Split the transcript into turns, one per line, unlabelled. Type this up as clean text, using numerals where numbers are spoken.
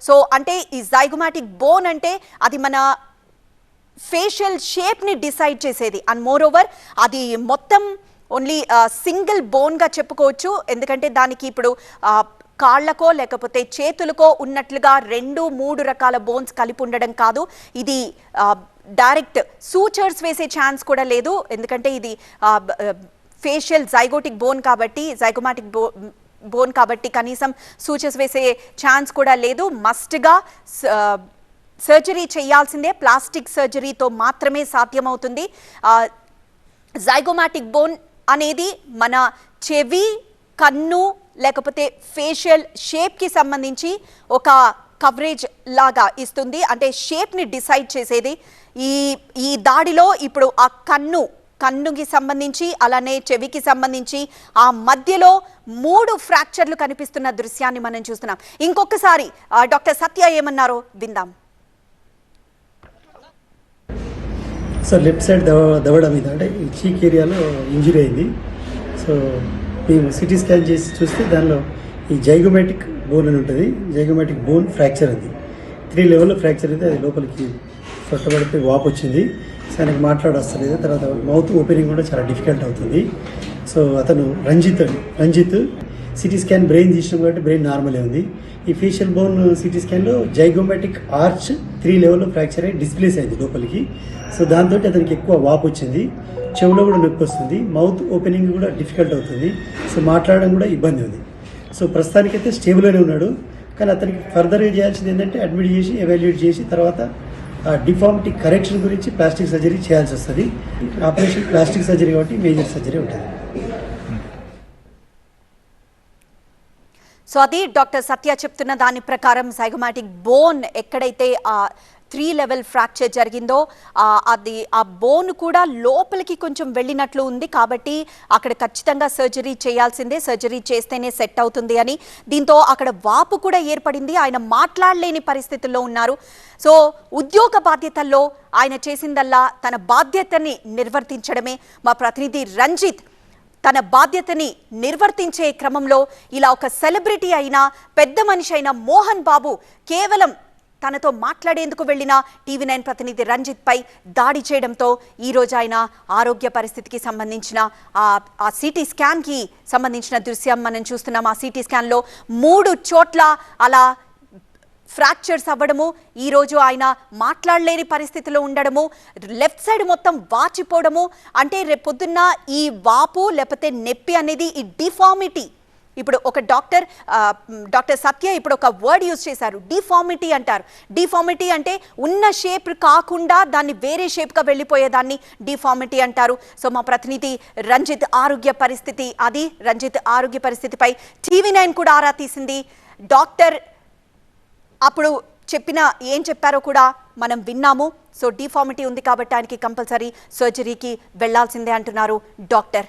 So అంటే ఈ zygomatic bone అంటే అది మన ఫేషియల్ షేప్ని డిసైడ్ చేసేది. అండ్ మోర్ ఓవర్ అది మొత్తం ఓన్లీ సింగిల్ బోన్గా చెప్పుకోవచ్చు. ఎందుకంటే దానికి ఇప్పుడు కాళ్ళకో లేకపోతే చేతులకో ఉన్నట్లుగా 2-3 రకాల బోన్స్ కలిపి ఉండడం కాదు. ఇది డైరెక్ట్ సూచర్స్ వేసే ఛాన్స్ కూడా లేదు. ఎందుకంటే ఇది ఫేషియల్ జైగోటిక్ బోన్ కాబట్టి, జైగోమాటిక్ బోన్ కాబట్టి కనీసం సూచర్స్ వేసే ఛాన్స్ కూడా లేదు. మస్ట్గా సర్జరీ చేయాల్సిందే. ప్లాస్టిక్ సర్జరీతో మాత్రమే సాధ్యమవుతుంది. జైగోమాటిక్ బోన్ అనేది మన చెవి, కన్ను లేకపోతే ఫేషియల్ షేప్కి సంబంధించి ఒక కవరేజ్ లాగా ఇస్తుంది. అంటే షేప్ని డిసైడ్ చేసేది. ఈ దాడిలో ఇప్పుడు ఆ కన్నుకి సంబంధించి అలానే చెవికి సంబంధించి ఆ మధ్యలో 3 ఫ్రాక్చర్లు కనిపిస్తున్న దృశ్యాన్ని మనం చూస్తున్నాం. ఇంకొకసారి డాక్టర్ సత్య ఏమన్నారో విందాం.
సో లెఫ్ట్ సైడ్ దవడ మీద అంటే ఈ చీక్ ఏరియాలో ఇంజురీ అయింది. సో మేము సిటీ స్కాన్ చేసి చూస్తే దానిలో ఈ జైగోమాటిక్ బోన్ అని ఉంటుంది. జైగోమాటిక్ బోన్ ఫ్రాక్చర్ ఉంది. 3 లెవెల్లో ఫ్రాక్చర్ అయితే అది లోపలికి సొట్టబడిపోయి వాపు వచ్చింది. సో ఆయనకు మాట్లాడొస్తలేదు. తర్వాత మౌత్ ఓపెనింగ్ కూడా చాలా డిఫికల్ట్ అవుతుంది. సో అతను రంజిత్ సిటీ స్కాన్ బ్రెయిన్ తీసినాం కాబట్టి బ్రెయిన్ నార్మలే ఉంది. ఈ ఫేషియల్ బోన్ సిటీ స్కాన్లో జైగోమాటిక్ ఆర్చ్ 3 లెవెల్లో ఫ్రాక్చర్ అయ్యి డిస్ప్లేస్ అయింది లోపలికి. సో దాంతో అతనికి ఎక్కువ వాపు వచ్చింది. చెవులో కూడా నొప్పి వస్తుంది. మౌత్ ఓపెనింగ్ కూడా డిఫికల్ట్ అవుతుంది. సో మాట్లాడడం కూడా ఇబ్బంది ఉంది. సో ప్రస్తుతానికైతే స్టేబుల్గానే ఉన్నాడు. కానీ అతనికి ఫర్దర్గా చేయాల్సింది ఏంటంటే అడ్మిట్ చేసి ఎవాల్యుయేట్ చేసి తర్వాత డిఫార్మిటీ కరెక్షన్ గురించి ప్లాస్టిక్ సర్జరీ చేయాల్సి వస్తుంది. ఆపరేషన్ ప్లాస్టిక్ సర్జరీ కాబట్టి మేజర్ సర్జరీ ఉంటుంది.
సో అది డాక్టర్ సత్య చెప్తున్న దాని ప్రకారం జైగోమాటిక్ బోన్ ఎక్కడైతే 3 లెవెల్ ఫ్రాక్చర్ జరిగిందో అది ఆ బోన్ కూడా లోపలికి కొంచెం వెళ్ళినట్లు ఉంది. కాబట్టి అక్కడ ఖచ్చితంగా సర్జరీ చేయాల్సిందే. సర్జరీ చేస్తేనే సెట్ అవుతుంది అని. దీంతో అక్కడ వాపు కూడా ఏర్పడింది. ఆయన మాట్లాడలేని పరిస్థితుల్లో ఉన్నారు. సో ఉద్యోగ బాధ్యతల్లో ఆయన చేసిందల్లా తన బాధ్యతని నిర్వర్తించడమే. మా ప్రతినిధి రంజిత్ తన బాధ్యతని నిర్వర్తించే క్రమంలో ఇలా ఒక సెలబ్రిటీ అయినా పెద్ద మనిషి అయిన మోహన్ బాబు కేవలం తనతో మాట్లాడేందుకు వెళ్ళిన TV9 ప్రతినిధి రంజిత్ పై దాడి చేయడంతో ఈరోజు ఆయన ఆరోగ్య పరిస్థితికి సంబంధించిన ఆ సిటీ స్కాన్కి సంబంధించిన దృశ్యం మనం చూస్తున్నాం. ఆ సిటీ స్కాన్లో 3 చోట్ల అలా ఫ్రాక్చర్స్ అవ్వడము, ఈరోజు ఆయన మాట్లాడలేని పరిస్థితిలో ఉండడము, లెఫ్ట్ సైడ్ మొత్తం వాచిపోవడము. అంటే రేపొద్దున్న ఈ వాపు లేకపోతే నొప్పి అనేది ఈ డిఫార్మిటీ. ఇప్పుడు ఒక డాక్టర్ సత్య ఇప్పుడు ఒక వర్డ్ యూజ్ చేశారు, డిఫార్మిటీ అంటారు. డిఫార్మిటీ అంటే ఉన్న షేప్ కాకుండా దాన్ని వేరే షేప్గా వెళ్ళిపోయేదాన్ని డిఫార్మిటీ అంటారు. సో మా ప్రతినిధి రంజిత్ ఆరోగ్య పరిస్థితి అది. రంజిత్ ఆరోగ్య పరిస్థితిపై TV9 కూడా ఆరా తీసింది. డాక్టర్ అప్పుడు ఏం చెప్పారో కూడా మనం విన్నాము. సో డిఫార్మిటీ ఉంది కాబట్టి ఆయనకి కంపల్సరీ సర్జరీకి వెళ్లాల్సిందే అంటున్నారు డాక్టర్.